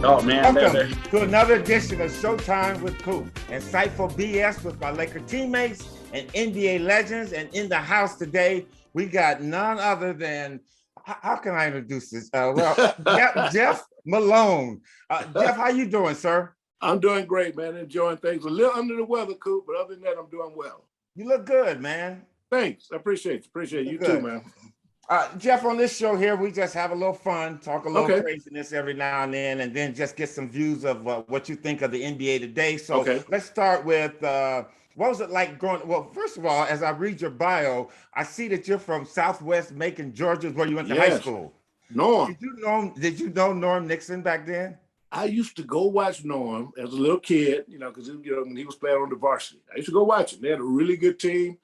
Oh man, Welcome to another edition of Showtime with Coop. Insightful BS with my Laker teammates and NBA legends. And in the house today, we got none other than, how can I introduce this? Jeff Malone. Jeff, how you doing, sir? I'm doing great, man. Enjoying things. A little under the weather, Coop, but other than that, I'm doing well. You look good, man. Thanks. I appreciate you too, man. Jeff, on this show here, we just have a little fun, talk a little craziness every now and then just get some views of what you think of the NBA today. So let's start with what was it like growing? Well, first of all, as I read your bio, I see that you're from Southwest Macon, Georgia, where you went to high school. Norm. Did you know Norm Nixon back then? I used to go watch Norm as a little kid, because when he was playing on the varsity. I used to go watch him. They had a really good team.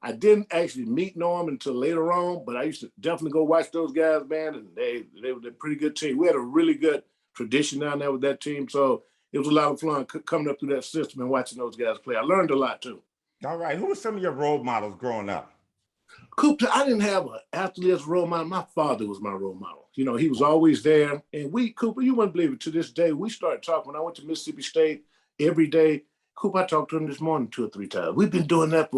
I didn't actually meet Norm until later on, but I used to definitely go watch those guys, man, and they were a pretty good team. We had a really good tradition down there with that team, so it was a lot of fun coming up through that system and watching those guys play. I learned a lot, too. All right. Who were some of your role models growing up? Coop, I didn't have an athlete as a role model. My father was my role model. He was always there. And Cooper, you wouldn't believe it, to this day, we started talking. When I went to Mississippi State every day, Cooper, I talked to him this morning 2 or 3 times. We've been doing that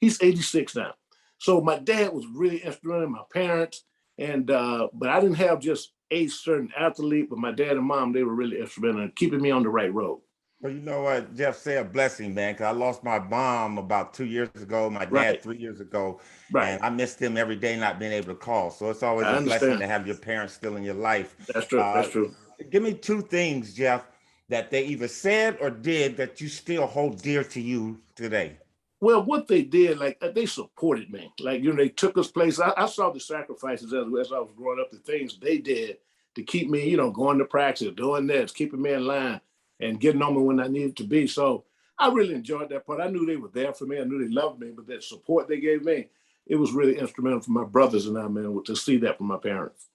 he's 86 now. So my dad was really instrumental, my parents, and but I didn't have just a certain athlete, but my dad and mom, they were really instrumental in keeping me on the right road. Well, you know what, Jeff, say a blessing, man, because I lost my mom about 2 years ago, my dad 3 years ago, and I missed him every day not being able to call. So it's always a blessing to have your parents still in your life. That's true. That's true. Give me 2 things, Jeff, that they either said or did that you still hold dear to you today. Well, what they did, they supported me. They took us places. I saw the sacrifices as I was growing up, the things they did to keep me, going to practice, doing this, keeping me in line and getting on me when I needed to be. So I really enjoyed that part. I knew they were there for me. I knew they loved me, but that support they gave me, it was really instrumental for my brothers and I, man, to see that from my parents.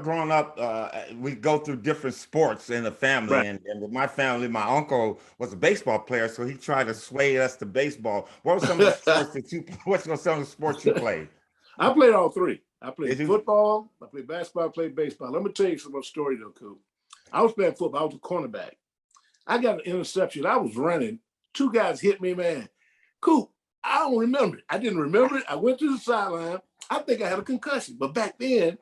Growing up, we go through different sports in the family, and with my family, my uncle was a baseball player, so he tried to sway us to baseball. What were some of the sports What's some of the sports you played? I played all 3. I played football, I played basketball, I played baseball. Let me tell you some story though, Coop. I was playing football. I was a cornerback. I got an interception. I was running. 2 guys hit me, man. Coop, I don't remember it. I didn't remember it. I went to the sideline. I think I had a concussion. But back then,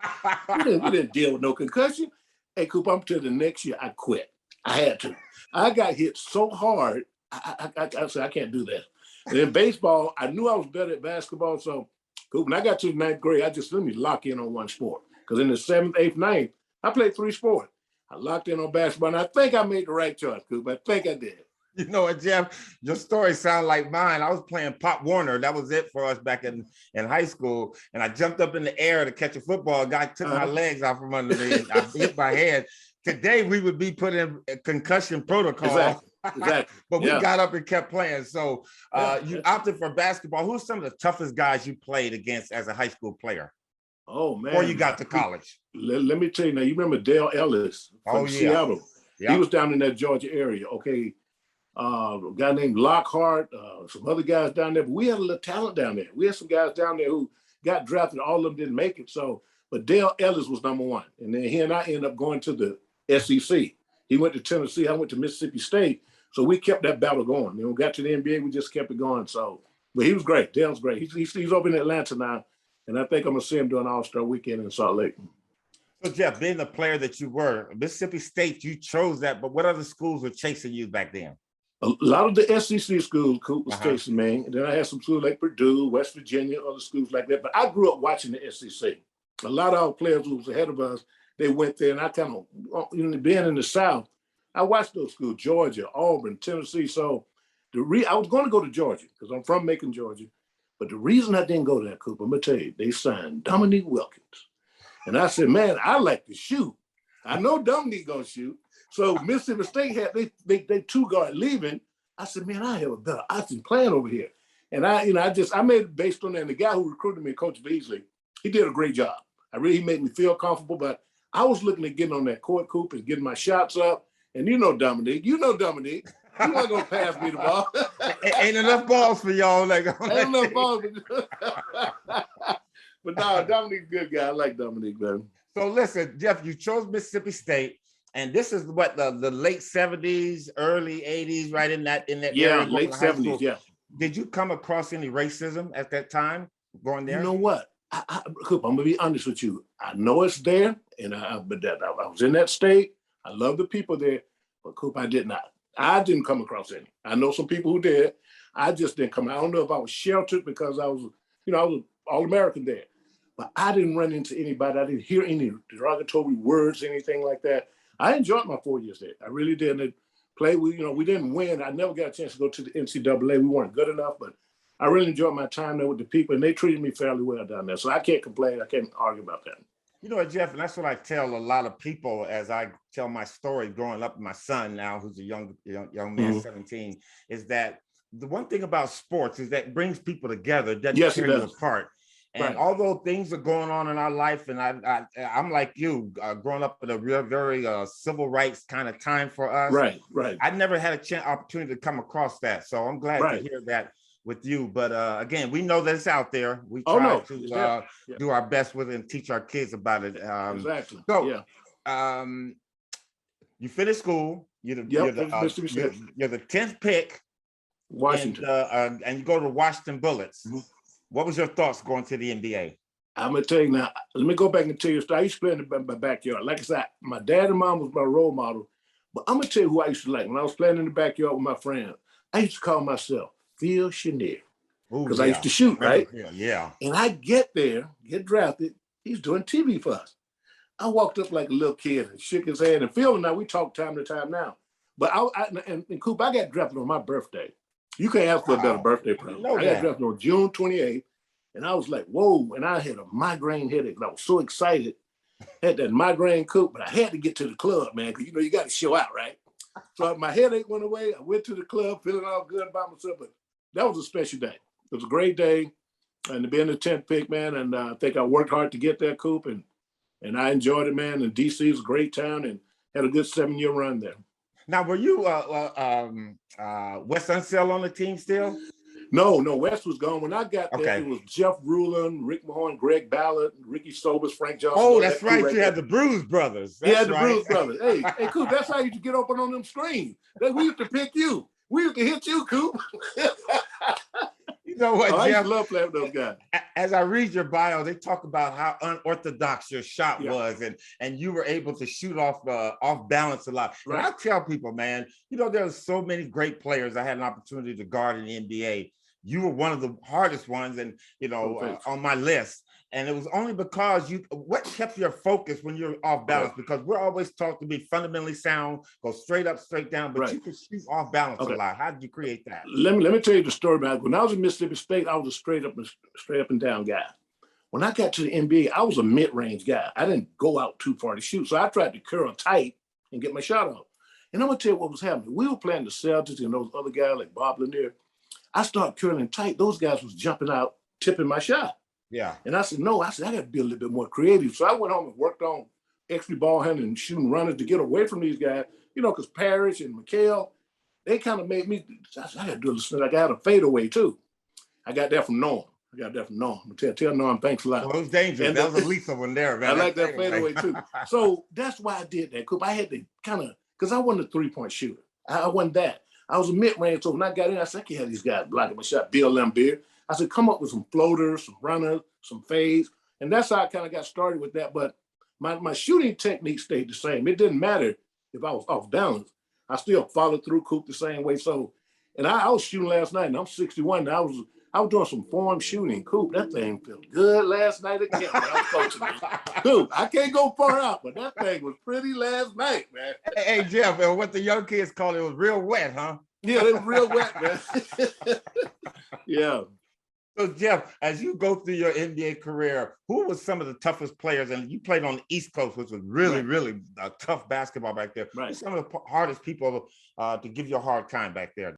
we didn't deal with no concussion. Hey, Coop, I'm telling you, the next year I quit. I had to. I got hit so hard, I said, I can't do that. And in baseball, I knew I was better at basketball. So, Coop, when I got to the 9th grade, let me lock in on one sport. Because in the 7th, 8th, 9th, I played 3 sports. I locked in on basketball, and I think I made the right choice, Coop. I think I did. You know what, Jeff? Your story sounds like mine. I was playing Pop Warner. That was it for us back in high school. And I jumped up in the air to catch a football. A guy took my legs out from under me. And I hit my head. Today, we would be put in a concussion protocol. Exactly. But we got up and kept playing. So you opted for basketball. Who are some of the toughest guys you played against as a high school player? Oh, man. Before you got to college? Let me tell you now, you remember Dale Ellis from Seattle? Yeah. He was down in that Georgia area, a guy named Lockhart, some other guys down there. But we had a little talent down there. We had some guys down there who got drafted. All of them didn't make it. But Dale Ellis was number 1. And then he and I ended up going to the SEC. He went to Tennessee. I went to Mississippi State. So we kept that battle going. When we got to the NBA, we just kept it going. But he was great. Dale's great. He's over in Atlanta now. And I think I'm going to see him doing All-Star Weekend in Salt Lake. So, Jeff, being the player that you were, Mississippi State, you chose that. But what other schools were chasing you back then? A lot of the SEC schools, Coop, was chasing me. And then I had some schools like Purdue, West Virginia, other schools like that. But I grew up watching the SEC. A lot of our players who was ahead of us, they went there. And I kind of, being in the South, I watched those schools, Georgia, Auburn, Tennessee. So I was going to go to Georgia because I'm from Macon, Georgia. But the reason I didn't go there, Coop, I'm going to tell you, they signed Dominique Wilkins. And I said, man, I like to shoot. I know Dominique going to shoot. So Mississippi State had they 2 guard leaving. I said, man, I have a better option playing over here. And I made it based on that. And the guy who recruited me, Coach Beasley, he did a great job. He made me feel comfortable. But I was looking at getting on that court, Coop, and getting my shots up. And Dominique. You weren't gonna pass me the ball. Ain't enough balls for y'all. Ain't enough balls. But no, Dominique's a good guy. I like Dominique, man. So listen, Jeff, you chose Mississippi State, And this is what the late 70s, early 80s, right in that yeah, area. late 70s. Yeah. Did you come across any racism at that time going there? You know what? Coop, I'm gonna be honest with you. I know it's there, and I was in that state. I love the people there, but Coop, I did not. I didn't come across any. I know some people who did. I just didn't come. I don't know if I was sheltered because I was, I was All-American there, but I didn't run into anybody. I didn't hear any derogatory words, anything like that. I enjoyed my 4 years there. I really did. And play, we didn't win. I never got a chance to go to the NCAA. We weren't good enough, but I really enjoyed my time there with the people, and they treated me fairly well down there. So I can't complain. I can't argue about that. You know what, Jeff, and that's what I tell a lot of people as I tell my story growing up. My son now, who's a young man, 17, is that the one thing about sports is that it brings people together, doesn't tear you apart. And although things are going on in our life, and I'm like you, growing up in a very civil rights kind of time for us. Right. I never had a opportunity to come across that. So I'm glad to hear that with you. But again, we know that it's out there. We try to do our best with it and teach our kids about it. Exactly. So you finish school. You're the 10th pick. Washington. And you go to Washington Bullets. Mm-hmm. What was your thoughts going to the NBA? I'm gonna tell you now. Let me go back and tell you. I used to play in my backyard. Like I said, my dad and mom was my role model. But I'm gonna tell you who I used to like when I was playing in the backyard with my friends. I used to call myself Phil Chenier because I used to shoot, right? Yeah. And I get there, get drafted. He's doing TV for us. I walked up like a little kid and shook his hand. And Phil and I, we talk time to time now. But and Coop, I got drafted on my birthday. You can't ask for a better birthday present. I got drafted on June 28th, and I was like, whoa, and I had a migraine headache, and I was so excited. Had that migraine, Coop, but I had to get to the club, man, because you got to show out, right? So my headache went away. I went to the club, feeling all good about myself, but that was a special day. It was a great day, and to be in the 10th pick, man, and I think I worked hard to get there, Coop, and I enjoyed it, man, and D.C. is a great town, and had a good 7-year run there. Now, were you Wes Unseld on the team still? No, Wes was gone. When I got there, it was Jeff Rulon, Rick Mahorn, Greg Ballard, Ricky Sobers, Frank Johnson. Oh, that's right. You had the Bruise Brothers. He had the Bruise Brothers. Hey, Coop, that's how you used to get open on them screens. We used to pick you. We used to hit you, Coop. You know what, Jeff? I used to love playing with those guys. As I read your bio, they talk about how unorthodox your shot was, and you were able to shoot off balance a lot. Right. And I tell people, man, there's so many great players I had an opportunity to guard in the NBA. You were one of the hardest ones, and on my list. And it was only because what kept your focus when you're off balance? Because we're always taught to be fundamentally sound, go straight up, straight down, but you can shoot off balance a lot. How did you create that? Let me tell you the story about it. When I was in Mississippi State, I was a straight up and down guy. When I got to the NBA, I was a mid-range guy. I didn't go out too far to shoot, so I tried to curl tight and get my shot off. And I'm gonna tell you what was happening. We were playing the Celtics and those other guys like Bob Lanier. I started curling tight. Those guys was jumping out, tipping my shot. Yeah. And I said, no, I got to be a little bit more creative. So I went home and worked on extra ball handling and shooting runners to get away from these guys, because Parrish and McHale, they kind of made me, I got to do this. Like I had a fadeaway too. I got that from Norm. I'm gonna tell Norm, thanks a lot. Well, it was dangerous. And that was a lethal one there, man. I like that fadeaway too. So that's why I did that, Coop. I had to because I wasn't a 3-point shooter. I wasn't that. I was a mid-range. So when I got in, I said, I can't have these guys blocking my shot. Bill Lambier. I said, come up with some floaters, some runners, some fades. And that's how I kind of got started with that. But my shooting technique stayed the same. It didn't matter if I was off balance. I still followed through, Coop, the same way. So, and I was shooting last night, and I'm 61. And I was doing some form shooting. Coop, that thing felt good last night again. When I was coaching. Coop, I can't go far out, but that thing was pretty last night, man. Hey, Jeff, and what the young kids call it was real wet, huh? Yeah, it was real wet, man. Yeah. So, Jeff, as you go through your NBA career, who was some of the toughest players? And you played on the East Coast, which was really, really tough basketball back there. Right. Who's some of the hardest people to give you a hard time back there?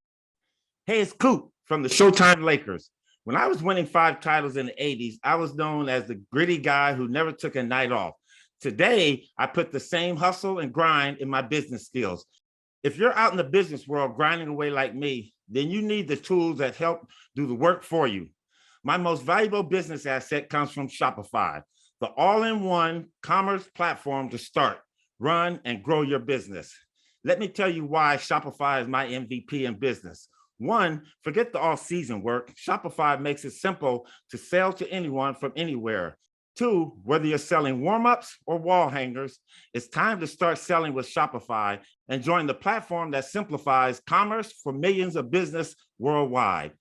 Hey, it's Coop from the Showtime Lakers. When I was winning 5 titles in the 80s, I was known as the gritty guy who never took a night off. Today, I put the same hustle and grind in my business skills. If you're out in the business world grinding away like me, then you need the tools that help do the work for you. My most valuable business asset comes from Shopify, the all-in-one commerce platform to start, run, and grow your business. Let me tell you why Shopify is my MVP in business. One, forget the all-season work. Shopify makes it simple to sell to anyone from anywhere. Two, whether you're selling warm-ups or wall hangers, it's time to start selling with Shopify and join the platform that simplifies commerce for millions of business worldwide.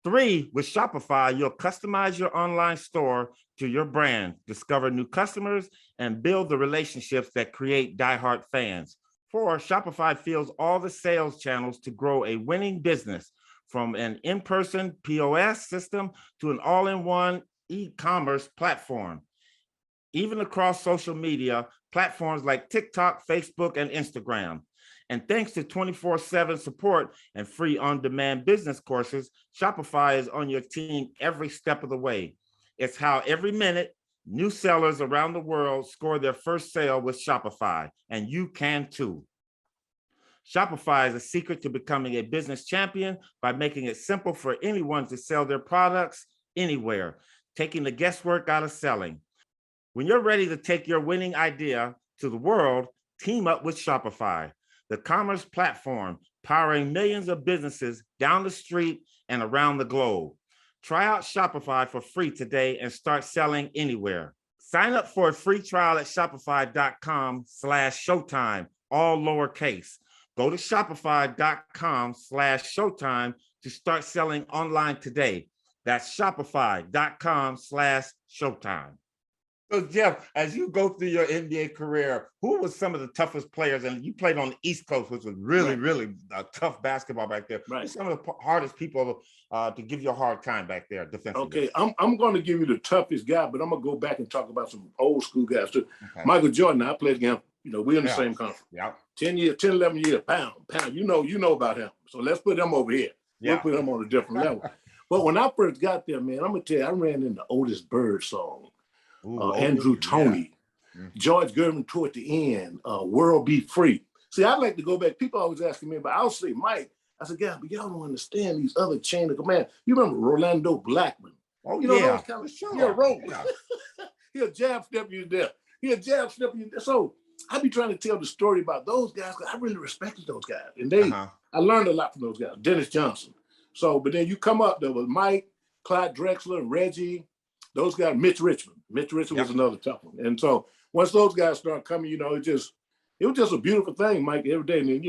Three, with Shopify, you'll customize your online store to your brand, discover new customers, and build the relationships that create diehard fans. Four, Shopify fills all the sales channels to grow a winning business, from an in-person POS system to an all-in-one e-commerce platform, even across social media platforms like TikTok, Facebook, and Instagram. And thanks to 24/7 support and free on-demand business courses, Shopify is on your team every step of the way. It's how every minute new sellers around the world score their first sale with Shopify, and you can too. Shopify is a secret to becoming a business champion by making it simple for anyone to sell their products anywhere, taking the guesswork out of selling. When you're ready to take your winning idea to the world, team up with Shopify, the commerce platform powering millions of businesses down the street and around the globe. Try out Shopify for free today and start selling anywhere. Sign up for a free trial at shopify.com/Showtime, all lowercase. Go to shopify.com/Showtime to start selling online today. That's shopify.com/Showtime. So Jeff, as you go through your NBA career, who was some of the toughest players? And you played on the East Coast, which was really tough basketball back there. Right. Who's some of the hardest people to give you a hard time back there defensively? Okay, I'm going to give you the toughest guy, but I'm going to go back and talk about some old school guys too. Okay. Michael Jordan, I played against him. We're in the same conference. Yeah. 10 years, 10, 11 years, pound. You know about him. So let's put him over here. Yeah. We'll put him on a different level. But when I first got there, man, I'm going to tell you, I ran into Otis Bird song. Andrew Toney, George Gervin toward the end, World Be Free. See, I'd like to go back. People always asking me, but I'll say, Mike, I said, yeah, but y'all don't understand these other chain of command. You remember Rolando Blackman? Those kind of, sure. Yeah, he'll jab step you there. So I be trying to tell the story about those guys because I really respected those guys. And I learned a lot from those guys, Dennis Johnson. So, but then you come up there with Mike, Clyde Drexler, and Reggie, those guys, Mitch Richmond. Mitch Richmond was another tough one. And so once those guys start coming, it was just a beautiful thing, Mike, every day. And then,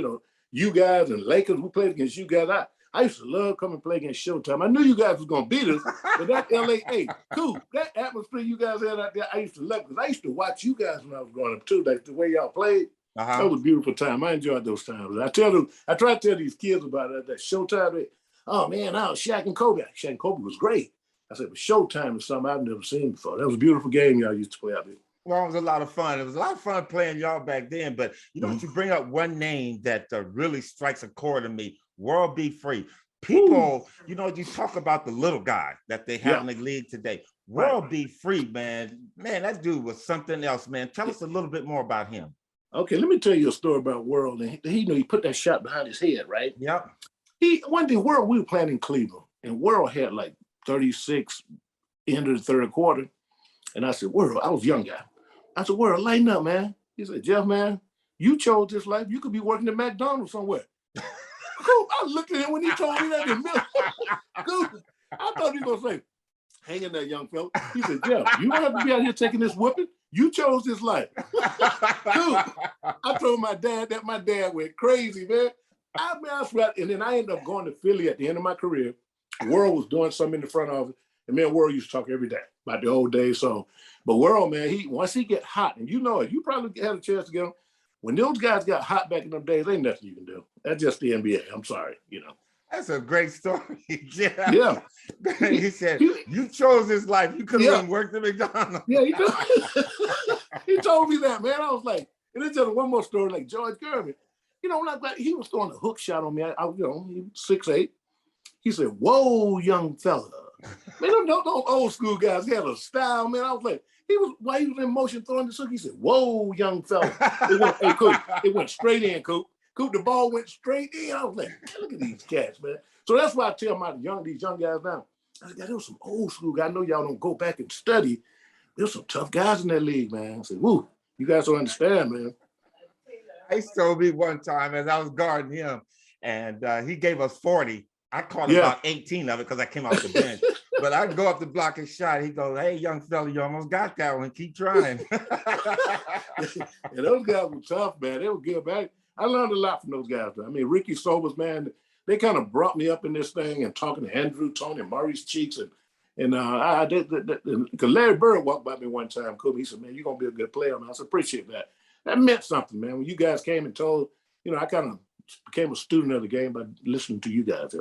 you guys and Lakers, we played against you guys. I used to love coming and play against Showtime. I knew you guys was going to beat us, but that LA, cool. That atmosphere you guys had out there, I used to love because I used to watch you guys when I was growing up too, like the way y'all played. That was a beautiful time. I enjoyed those times. I try to tell these kids about it, that Showtime. Shaq and Kobe. Shaq and Kobe was great. I said, but Showtime is something I've never seen before. That was a beautiful game y'all used to play out there. Well, it was a lot of fun. It was a lot of fun playing y'all back then. But you bring up one name that really strikes a chord in me, World Be Free. People, you talk about the little guy that they have in the league today. World Be Free, man. Man, that dude was something else, man. Tell us a little bit more about him. Okay, let me tell you a story about World. And he put that shot behind his head, right? Yep. One day, World, we were playing in Cleveland, and World had like 36 end of the third quarter. And I said, World, I was a young guy. I said, World, lighten up, man. He said, Jeff, man, you chose this life. You could be working at McDonald's somewhere. Cool. I looked at him when he told me that in the middle. Cool. I thought he was going to say, hang in there, young fella. He said, Jeff, you don't have to be out here taking this whooping. You chose this life. Dude, I told my dad that my dad went crazy, man. I swear. And then I ended up going to Philly at the end of my career. World was doing something in the front office. And me and World used to talk every day about the old days. So, but World, man, once he get hot, and you probably had a chance to get him. When those guys got hot back in them days, ain't nothing you can do. That's just the NBA. I'm sorry, That's a great story. Yeah. He said, you chose this life. You could have worked at McDonald's. Yeah, he did. He told me that, man. I was like, and then just one more story, like George Gervin. He was throwing a hook shot on me. He was 6'8". He said, whoa, young fella. Man, those old school guys, he had a style, man. I was like, while he was in motion throwing the hook, he said, whoa, young fella. It went straight in, Coop. Coop, the ball went straight in. I was like, look at these cats, man. So that's why I tell these young guys now, I said, there was some old school guys. I know y'all don't go back and study. There's some tough guys in that league, man. I said, woo, you guys don't understand, man. Ice told me one time as I was guarding him, and he gave us 40. I caught about 18 of it because I came off the bench. But I go up to block his shot. He goes, "Hey, young fella, you almost got that one. Keep trying." And those guys were tough, man. They were good, man. I learned a lot from those guys. I mean, Ricky Sobers, man, they kind of brought me up in this thing and talking to Andrew, Tony, Maurice Cheeks, and I did, because Larry Bird walked by me one time, Kobe. He said, "Man, you're gonna be a good player." Man, I said, "Appreciate that." That meant something, man. When you guys came and told, I kind of became a student of the game by listening to you guys.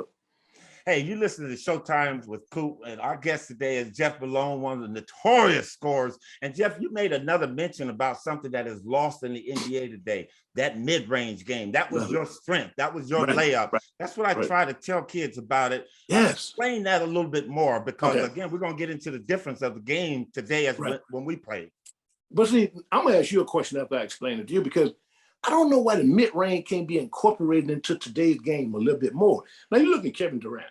Hey, you listen to Showtime with Coop, and our guest today is Jeff Malone, one of the notorious scorers. And Jeff, you made another mention about something that is lost in the NBA today, that mid-range game. That was your strength. That was your layup. That's what I try to tell kids about it. Yes. Explain that a little bit more, because again, we're going to get into the difference of the game today as when we played. But see, I'm going to ask you a question after I explain it to you, because I don't know why the mid-range can't be incorporated into today's game a little bit more. Now, you look at Kevin Durant,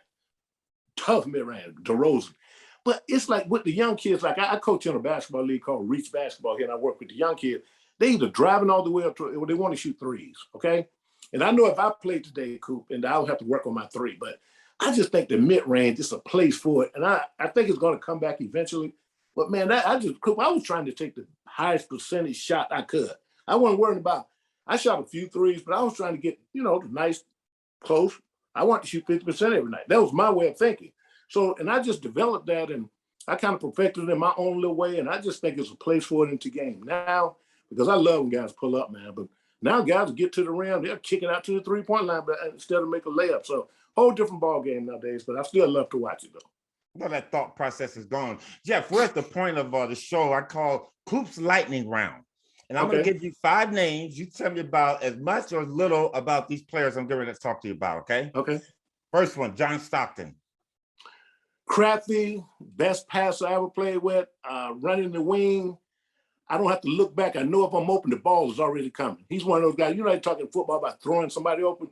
tough mid-range, DeRozan. But it's like with the young kids, like I coach in a basketball league called Reach Basketball here, and I work with the young kids. They either driving all the way up to, or they want to shoot threes, okay? And I know if I played today, Coop, and I'll have to work on my three, but I just think the mid-range is a place for it. And I think it's going to come back eventually. But man, Coop, I was trying to take the highest percentage shot I could. I wasn't worried about, I shot a few threes, but I was trying to get, the nice, close. I wanted to shoot 50% every night. That was my way of thinking. So, and I just developed that, and I kind of perfected it in my own little way, and I just think it's a place for it into game now, because I love when guys pull up, man. But now guys get to the rim, they're kicking out to the three-point line instead of make a layup. So, whole different ball game nowadays, but I still love to watch it, though. Well, that thought process is gone. Jeff, we're at the point of the show I call Coop's Lightning Round. And I'm going to give you 5 names. You tell me about as much or as little about these players I'm going to talk to you about, okay? Okay. First one, John Stockton. Crafty, best passer I ever played with, running the wing. I don't have to look back. I know if I'm open, the ball is already coming. He's one of those guys, they're talking football about throwing somebody open.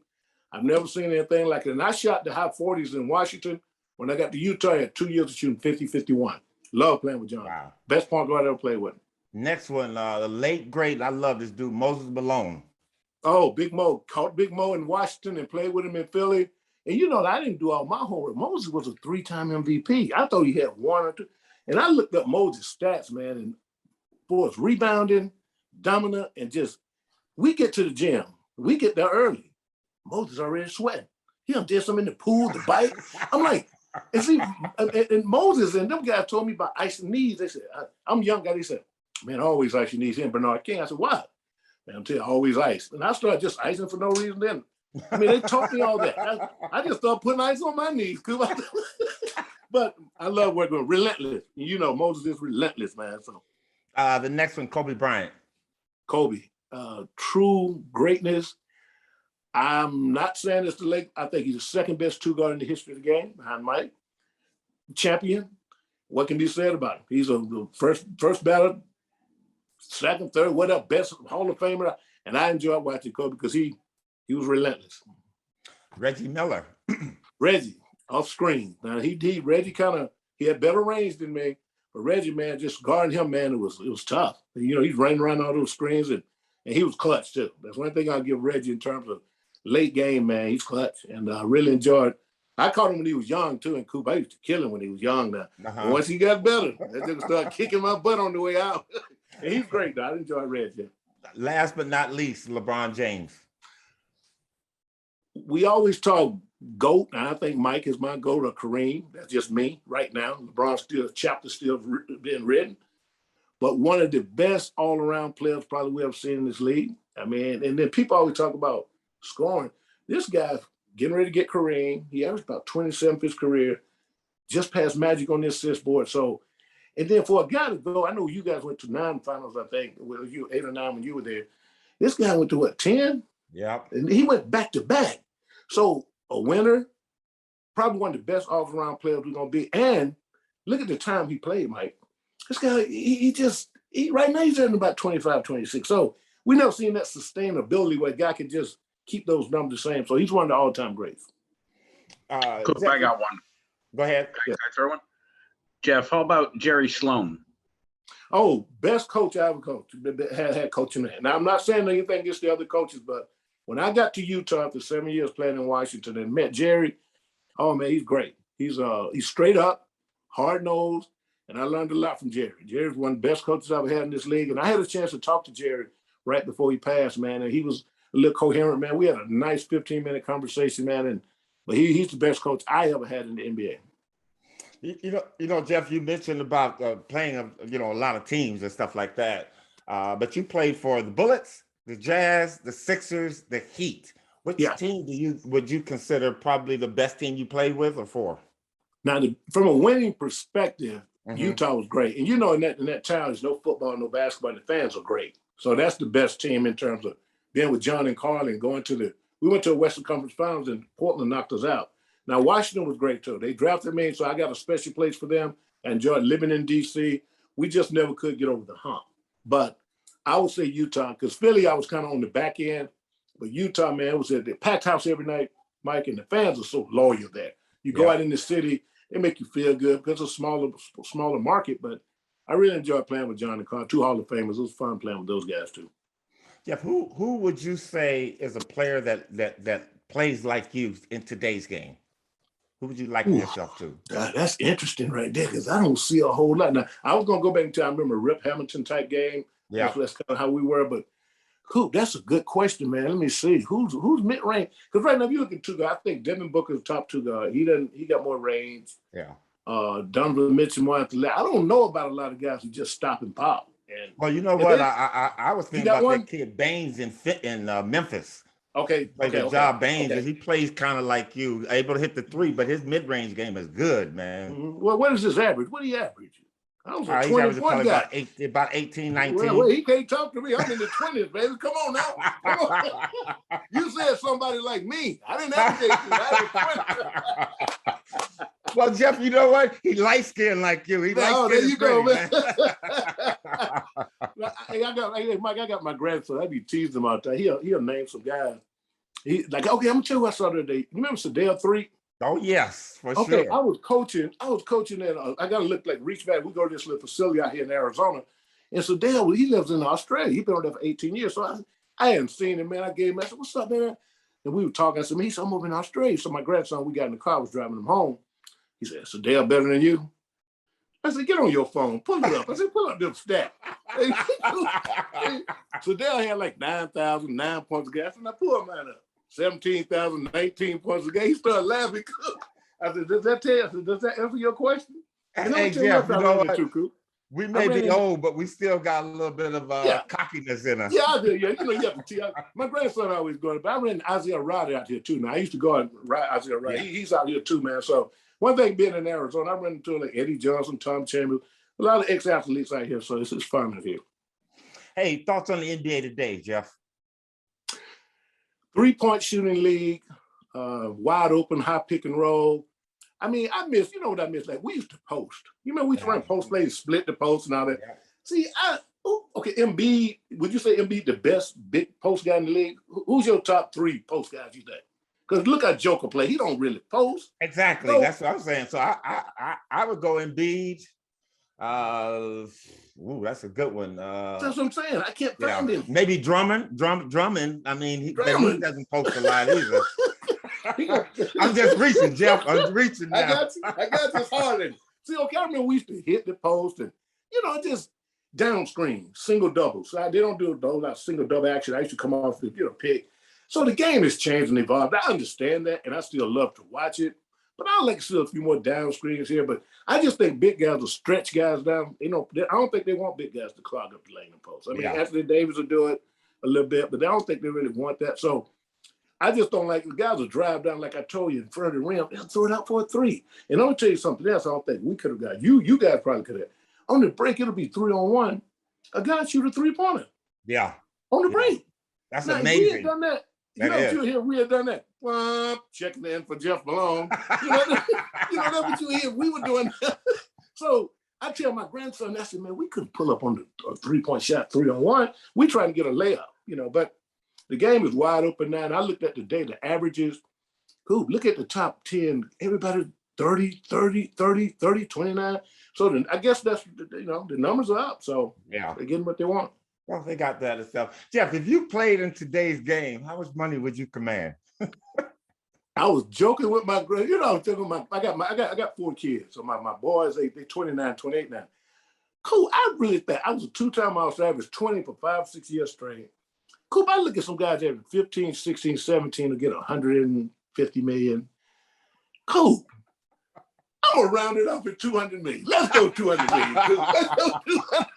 I've never seen anything like it. And I shot the high 40s in Washington. When I got to Utah, I had 2 years of shooting 50, 51. Love playing with John. Wow. Best point guard I ever played with. Next one, the late, great, I love this dude, Moses Malone. Oh, Big Mo. Caught Big Mo in Washington and played with him in Philly. And I didn't do all my homework. Moses was a 3-time MVP. I thought he had 1 or 2. And I looked up Moses' stats, man, and boys rebounding, dominant, and just, we get to the gym. We get there early. Moses already sweating. He done did something in the pool, the bike. I'm like, and see, and Moses and them guys told me about icing knees. They said, I'm a young guy. They said, man, always ice your knees. He and Bernard King. I said, why? Man, I'm telling you, always ice. And I started just icing for no reason then. I mean, they taught me all that. I just started putting ice on my knees. But I love working with relentless. Moses is relentless, man. So the next one, Kobe Bryant. Kobe, true greatness. I'm not saying it's the late. I think he's the second best 2 guard in the history of the game, behind Mike. Champion. What can be said about him? He's the first ballot, second, third, whatever, best Hall of Famer. And I enjoyed watching Kobe because he was relentless. Reggie Miller. Reggie, off screen. Now Reggie he had better range than me, but Reggie, man, just guarding him, man, it was tough. He's running around all those screens and he was clutch too. That's one thing I'll give Reggie in terms of late game, man. He's clutch, and I really enjoyed. I caught him when he was young too in Coop. I used to kill him when he was young. Now, once he got better, I just started kicking my butt on the way out. And he's great, though. I enjoy Reggie. Last but not least, LeBron James. We always talk GOAT, and I think Mike is my GOAT or Kareem. That's just me right now. LeBron's chapter still being written. But one of the best all-around players probably we ever seen in this league. I mean, and then people always talk about scoring. This guy's getting ready to get Kareem. He averaged about 27 for his career, just passed Magic on this assist board. So, and then for a guy to go, I know you guys went to 9 finals, I think. Well, you 8 or 9 when you were there. This guy went to what, 10? Yeah. And he went back to back. So a winner, probably one of the best all-around players we're going to be. And look at the time he played, Mike. This guy, he right now he's earning about 25, 26. So we never seen that sustainability where a guy can just keep those numbers the same. So he's one of the all-time greats. Coop, I got one. Go ahead. Can I throw one? Jeff, how about Jerry Sloan? Oh, best coach I ever coached. Had coaching that. Now I'm not saying anything against the other coaches, but when I got to Utah after 7 years playing in Washington and met Jerry, oh man, he's great. He's straight up, hard nosed, and I learned a lot from Jerry. Jerry's one of the best coaches I've ever had in this league, and I had a chance to talk to Jerry right before he passed, man, and he was a little coherent, man. We had a nice 15-minute conversation, man, but he's the best coach I ever had in the NBA. You know, Jeff, you mentioned about playing, a lot of teams and stuff like that, but you played for the Bullets, the Jazz, the Sixers, the Heat. Which team would you consider probably the best team you played with or for? Now, from a winning perspective, Utah was great. And in that town, there's no football, no basketball, and the fans are great. So that's the best team in terms of being with John and Carl and we went to a Western Conference Finals and Portland knocked us out. Now, Washington was great too. They drafted me, so I got a special place for them. I enjoyed living in D.C. We just never could get over the hump. But I would say Utah, because Philly, I was kind of on the back end. But Utah, man, it was at the packed house every night, Mike, and the fans are so loyal there. You go out in the city, they make you feel good because it's a smaller market. But I really enjoyed playing with John and Carl, two Hall of Famers. It was fun playing with those guys too. Jeff, who would you say is a player that plays like you in today's game? Who would you liken yourself to? That's interesting right there because I don't see a whole lot. Now, I was going to go back into, I remember Rip Hamilton type game. Yeah. That's kind of how we were. But that's a good question, man. Let me see. Who's mid-range? Because right now, if you look at two guys, I think Devin Booker's top two guys. He got more range. Yeah. Donovan Mitchell more athletic. I don't know about a lot of guys who just stop and pop. Well, you know what? I was thinking about that kid Baines in Memphis. Okay. Job Baines, he plays kind of like you, able to hit the three, but his mid-range game is good, man. Mm-hmm. Well, what is his average? What do you average? I was a 21 guy. About 18, 19. Well, he can't talk to me. I'm in the 20s, baby. Come on now. Come on. You said somebody like me. I didn't advocate you. I was 20. Well, Jeff, you know what? He light-skinned like you. There you go, man. Mike, I got my grandson. I be teasing him out there. He'll name some guys. Okay, I'm gonna tell you what I saw the other day. You remember Sadell 3? Oh yes, for sure. I was coaching at I gotta look like reach back. We go to this little facility out here in Arizona. And Sadell, he lives in Australia. He's been on there for 18 years. So I hadn't seen him, man. I gave him, I said, "What's up, man?" And we were talking. I said, "He said, I'm over in Australia." So my grandson, we got in the car, was driving him home. He said, "Sadell better than you?" I said, "Get on your phone, pull it up." I said, "Pull up them stats." Sadell had like 9,000, 9 points a game. I said, "Now pull mine up. 17,000, 19 points a game." He started laughing. I said, "Does that answer your question?" Hey, Jeff, you know what? We may be old, but we still got a little bit of cockiness in us. Yeah, I do. Yeah, you have to tee up. My grandson always going, but I ran Isaiah Roddy out here too. Now I used to go and ride Isaiah Roddy. Yeah. He's out here too, man. So one thing being in Arizona, I run into like Eddie Johnson, Tom Chambers, a lot of ex-athletes out here. So it's fun out here. Hey, thoughts on the NBA today, Jeff? 3-point shooting league, wide open, high pick and roll. I mean, I miss, you know what I miss? Like, we used to post. You remember we used to run post plays, split the post and all that. Yeah. See, Embiid, would you say Embiid the best big post guy in the league? Who's your top 3 post guys you think? Because look at Joker play. He don't really post. Exactly. So, that's what I'm saying. So I would go Embiid. That's a good one. That's what I'm saying. I can't find him. Maybe Drummond. I mean, he doesn't post a lot either. I'm just reaching, Jeff. I'm reaching now. I got this Harden. See, okay, I remember we used to hit the post and, just down screen, single double. So they don't do a whole lot of single double action. I used to come off the pick. So the game has changed and evolved. I understand that, and I still love to watch it. But I like to see a few more down screens here. But I just think big guys will stretch guys down. I don't think they want big guys to clog up the lane and post. I mean, Anthony Davis will do it a little bit, but I don't think they really want that. So I just don't like the guys will drive down, like I told you, in front of the rim. They'll throw it out for a 3. And I'm going to tell you something else I don't think we could have got. You guys probably could have. On the break, it'll be 3-on-1. A guy shoot a 3-pointer. Yeah. On the break. That's amazing. We had done that. We had done that. Checking in for Jeff Malone. That's what you hear. We were doing that. So I tell my grandson, I said, man, we couldn't pull up on the 3-point shot 3-on-1. We trying to get a layup, but the game is wide open now. And I looked at the averages. Look at the top 10. Everybody 30, 30, 30, 30, 29. So then I guess that's, the numbers are up. So yeah, they're getting what they want. Well, they got that itself. Jeff, if you played in today's game, how much money would you command? I was joking with my, I was talking about, I got 4 kids. So my boys, they 29, 28 now. Cool. I really think I was a 2-time All-Star, average 20 for 5-6 years straight. Cool. I look at some guys that 15, 16, 17 to get 150 million. Cool. I'm gonna round it up at 200 million. Let's go 200 million. Cool. Let's go 200.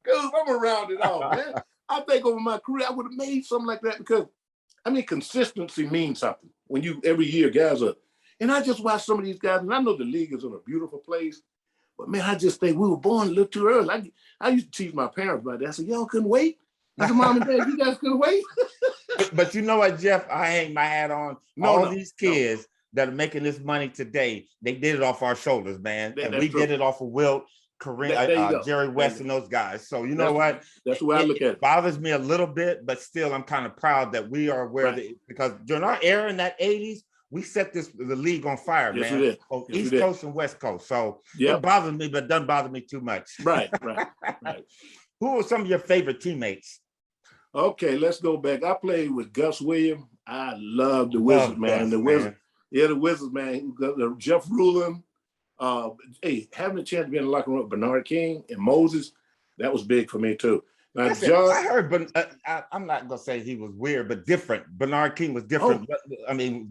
Cool. I'm gonna round it off, man. I think over my career, I would have made something like that because, consistency means something. When you, every year, guys are, and I just watch some of these guys, and I know the league is in a beautiful place, but man, I just think we were born a little too early. I used to tease my parents about that. I said, y'all couldn't wait? I said, Mom and Dad, you guys couldn't wait? But you know what, Jeff? I hang my hat on these kids that are making this money today. They did it off our shoulders, man. And we did it off of Wilt, Kareem, Jerry West, and those guys. So you know what? That's the way I look at it. It bothers me a little bit, but still, I'm kind of proud that we are where because during our era in that 80s, we set the league on fire, yes, man. We did. Both East Coast and West Coast. So it bothers me, but it doesn't bother me too much. Right. Who are some of your favorite teammates? Okay, let's go back. I played with Gus Williams. I love the Wizards, man. The Wizards. Yeah, the Wizards, man. Jeff Rulin. Having a chance to be in the locker room with Bernard King and Moses, that was big for me too. Now, I heard, but I'm not gonna say he was weird, but different. Bernard King was different.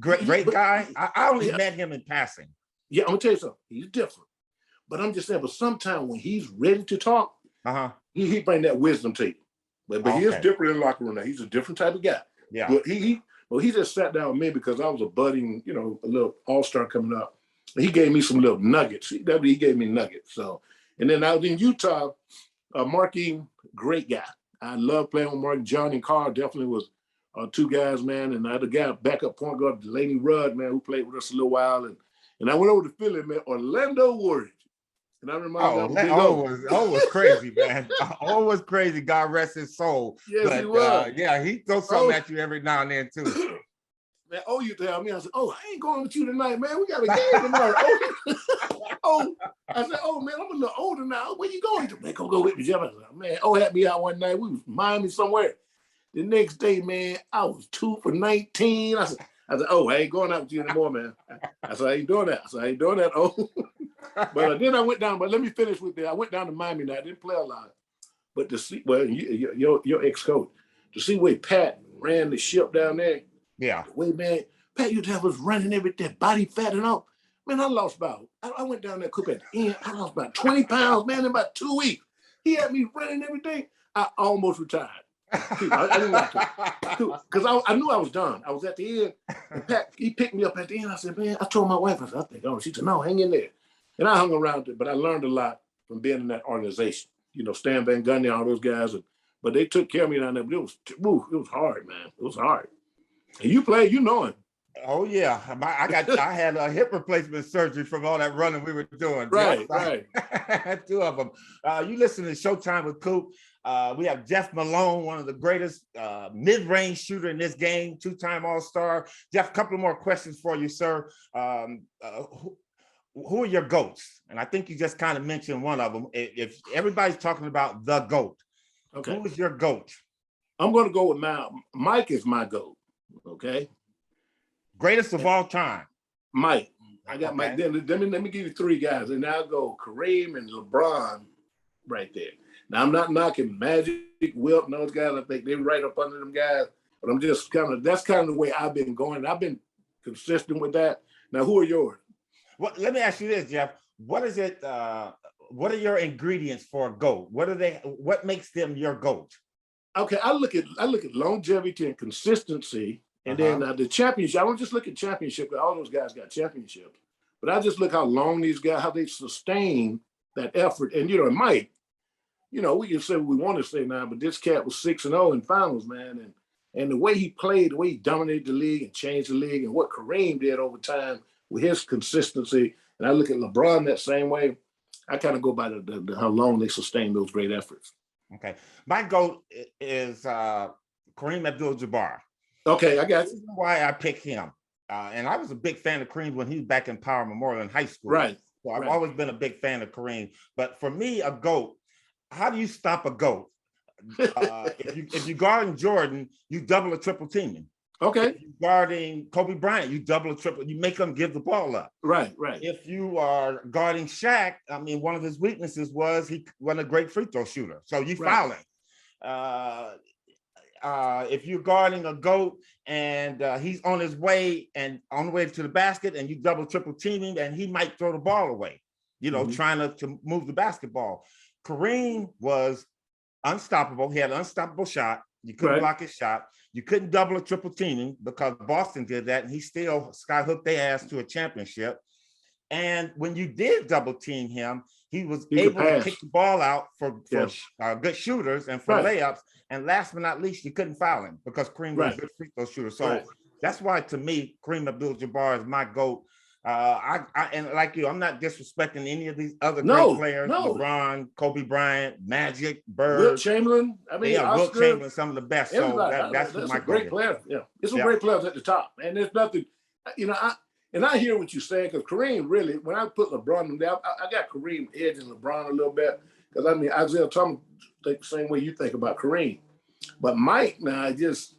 Great guy. I only met him in passing. Yeah, I'm gonna tell you something. He's different, but I'm just saying. But sometimes when he's ready to talk, he bring that wisdom to you. But he is different in the locker room. Now he's a different type of guy. Yeah. But he just sat down with me because I was a budding, a little all-star coming up. He gave me some little nuggets. He gave me nuggets. So, and then I was in Utah. Marky, great guy. I love playing with Mark. John and Carl definitely was 2 guys, man. And the other guy, backup point guard, Delaney Rudd, man, who played with us a little while. And I went over to Philly, man, Orlando Warriors. And I remember was crazy, man. Was crazy. God rest his soul. Yes, but, he was. He throws something at you every now and then too. Man, you tell me, I said, I ain't going with you tonight, man. We got a game tomorrow. I said, man, I'm a little older now. Where you going to? Man, go with me, Jeff. I said, man, had me out one night. We was Miami somewhere. The next day, man, I was 2 for 19. I said, I ain't going out with you anymore, man. I said, I ain't doing that. But then I went down, but let me finish with that. I went down to Miami now. I didn't play a lot. But to see, your ex-coach, to see where Pat ran the ship down there. Yeah. The way, man, Pat used to have us running everything, body fat and all. Man, I lost I went down there, Coop, at the end. I lost about 20 pounds, man, in about 2 weeks. He had me running everything. I almost retired. I didn't want to. Because I knew I was done. I was at the end. And Pat, he picked me up at the end. I said, man, I told my wife, I said, she said, no, hang in there. And I hung around it, but I learned a lot from being in that organization. Stan Van Gundy, all those guys. But they took care of me down there. But it was hard, man. It was hard. And you played, him. Oh yeah, I had a hip replacement surgery from all that running we were doing. Right. 2 of them. You listen to Showtime with Coop. We have Jeff Malone, one of the greatest mid-range shooter in this game, 2-time All-Star. Jeff, a couple more questions for you, sir. Who are your GOATs? And I think you just kind of mentioned one of them. If everybody's talking about the GOAT, who is your GOAT? I'm going to go with Mike is my GOAT. Okay. Greatest of all time. Mike. I got Mike. Then let me give you 3 guys. And I'll go Kareem and LeBron right there. Now, I'm not knocking Magic, Wilt, and those guys. I think they're right up under them guys. But I'm just that's kind of the way I've been going. I've been consistent with that. Now, who are yours? Well, let me ask you this, Jeff. What is it? What are your ingredients for a GOAT? What makes them your GOAT? Okay, I look at longevity and consistency, and then the championship. I don't just look at championship, because all those guys got championships, but I just look how long these guys, how they sustain that effort. And Mike, we can say what we want to say now, but this cat was 6-0 in finals, man, and the way he played, the way he dominated the league and changed the league, and what Kareem did over time with his consistency. And I look at LeBron that same way. I kind of go by the how long they sustain those great efforts. Okay. My GOAT is Kareem Abdul-Jabbar. Okay, I got you. Why I picked him. And I was a big fan of Kareem when he was back in Power Memorial in high school. Right. So I've always been a big fan of Kareem. But for me, a GOAT, how do you stop a GOAT? If you're guarding Jordan, you double or triple team him. Okay. If you're guarding Kobe Bryant, you double or triple, you make him give the ball up. Right. If you are guarding Shaq, I mean, one of his weaknesses was he wasn't a great free throw shooter. So you foul him. If you're guarding a GOAT and he's on his way to the basket and you double triple team him and he might throw the ball away, trying to move the basketball. Kareem was unstoppable. He had an unstoppable shot. You couldn't block his shot. You couldn't double or triple team him because Boston did that, and he still skyhooked their ass to a championship. And when you did double team him, he was able to kick the ball out for good shooters and for layups. And last but not least, you couldn't foul him because Kareem was a good free throw shooter. So that's why, to me, Kareem Abdul-Jabbar is my GOAT. And like you, I'm not disrespecting any of these other great players. LeBron, Kobe Bryant, Magic, Bird, Wilt Chamberlain. I mean, Wilt Chamberlain, some of the best. Everybody. So that's my great player. Yeah, it's some great players at the top, and there's nothing. I hear what you're saying because Kareem really. When I put LeBron down, I got Kareem edging LeBron a little bit because I mean Isaiah Thomas think the same way you think about Kareem, but Mike now just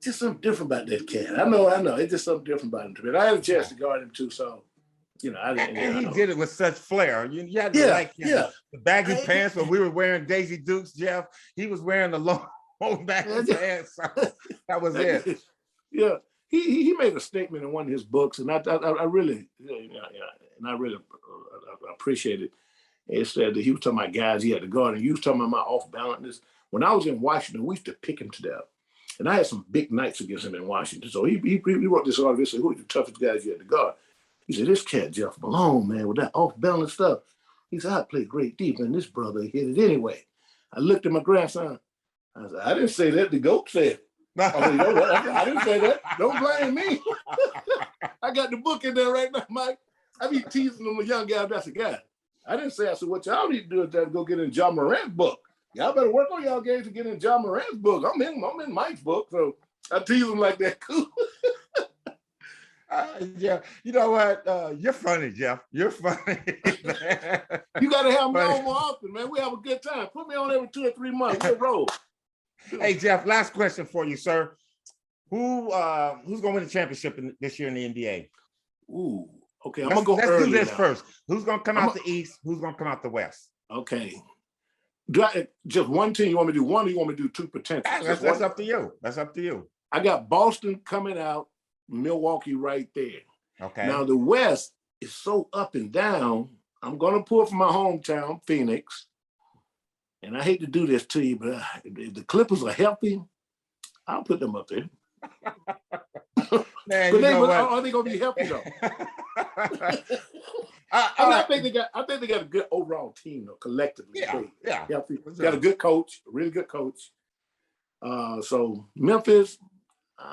something different about that cat. I know. It's just something different about him to me. I had a chance to guard him too, so I didn't. And he did it with such flair. You had to like him. The baggy pants when we were wearing Daisy Dukes, Jeff. He was wearing the long baggy pants. So that was it. Yeah, he made a statement in one of his books, and I really, and I really appreciate it. It said that he was talking about guys he had to guard, and you was talking about my off balance. When I was in Washington, we used to pick him to death. And I had some big nights against him in Washington. So he wrote this article. He said, who are the toughest guys you had to guard? He said, this cat, Jeff Malone, man, with that off-balance stuff. He said, I played great defense. This brother hit it anyway. I looked at my grandson. I said, I didn't say that. The GOAT said. I didn't say that. Don't blame me. I got the book in there right now, Mike. I be teasing them, a young guy. That's a guy. I didn't say, I said, what y'all need to do is go get in John Morant's book. Y'all better work on y'all games to get in John Morant's book. I'm in Mike's book, so I tease him like that. Cool. Yeah, you know what? You're funny, Jeff. You're funny. You got to have me on more often, man. We have a good time. Put me on every 2 or 3 months. We'll roll. Hey, Jeff. Last question for you, sir. Who's gonna win the championship this year in the NBA? Ooh, okay. I'm gonna go early. Let's do this first. Who's gonna come out the East? Who's gonna come out the West? Okay. Just one team? You want me to do one, or you want me to do two potentials? That's up to you. That's up to you. I got Boston coming out, Milwaukee right there. Okay. Now the West is so up and down. I'm gonna pull from my hometown, Phoenix. And I hate to do this to you, but if the Clippers are healthy, I'll put them up there. Man, but are they gonna be healthy though? I think they got a good overall team though, collectively. Yeah. Healthy. Got a good coach, a really good coach. So Memphis,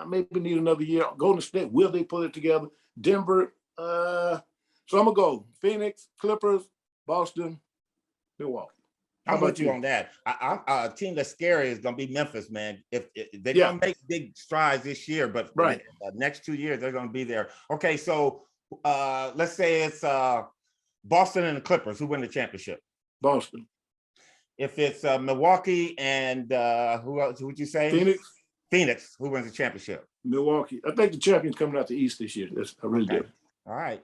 maybe need another year. Golden State, will they put it together? Denver. So I'm gonna go Phoenix, Clippers, Boston, Milwaukee. How about you on that? A team that's scary is going to be Memphis, man. If they're going to make big strides this year, but the next 2 years, they're going to be there. Okay, so let's say it's Boston and the Clippers. Who win the championship? Boston. If it's Milwaukee and who else would you say? Phoenix. Phoenix. Who wins the championship? Milwaukee. I think the champion's coming out the East this year. I really do. All right.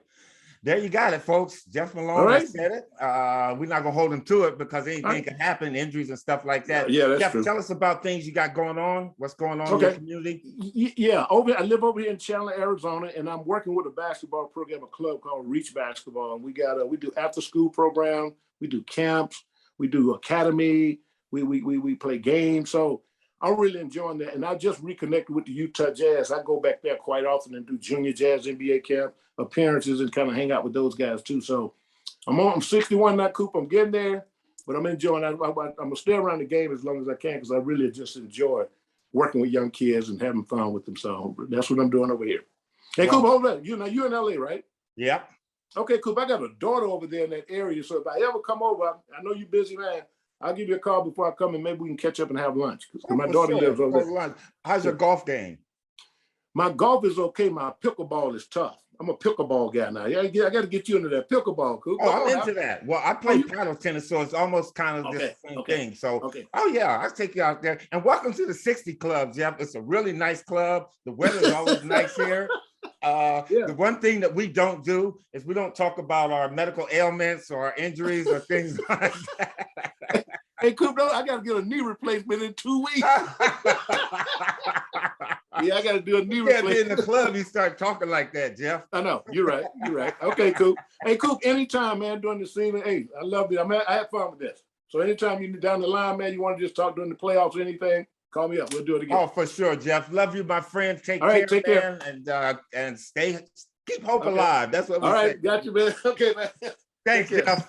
There you got it, folks. Jeff Malone said it. We're not gonna hold him to it because anything can happen, injuries and stuff like that. Yeah, that's Jeff, true. tell us about things you got going on. What's going on in your community? Yeah, I live over here in Chandler, Arizona, and I'm working with a basketball program, a club called Reach Basketball. And we do after school program, we do camps, we do academy, we play games. So I'm really enjoying that. And I just reconnected with the Utah Jazz. I go back there quite often and do junior Jazz NBA camp appearances and kind of hang out with those guys too. So I'm 61 now, Coop. I'm getting there, but I'm enjoying it. I'm going to stay around the game as long as I can because I really just enjoy working with young kids and having fun with them. So that's what I'm doing over here. Hey, Coop, hold on. You're in LA, right? Yeah. Okay, Coop. I got a daughter over there in that area. So if I ever come over, I know you're busy, man. I'll give you a call before I come and maybe we can catch up and have lunch. Because my daughter lives over there. How's your golf game? My golf is okay. My pickleball is tough. I'm a pickleball guy now. I got to get you into that pickleball, Coop. Oh, I'm into that. Well, I play paddle tennis, so it's almost kind of the same thing. So, oh yeah, I'll take you out there. And welcome to the 60 Club, Jeff. It's a really nice club. The weather is always nice here. The one thing that we don't do is we don't talk about our medical ailments or our injuries or things like that. Hey, Coop, I got to get a knee replacement in 2 weeks. Yeah, I got to do a knee replacement. Be in the club, you start talking like that, Jeff. I know. You're right. You're right. Okay, Coop. Hey, Coop, anytime, man, during the season, hey, I love it. I had fun with this. So anytime you're down the line, man, you want to just talk during the playoffs or anything, call me up. We'll do it again. Oh, for sure, Jeff. Love you, my friend. Take care, man. And keep hope alive. That's what we say. All right, got you, man. Okay, man. Thanks, Jeff.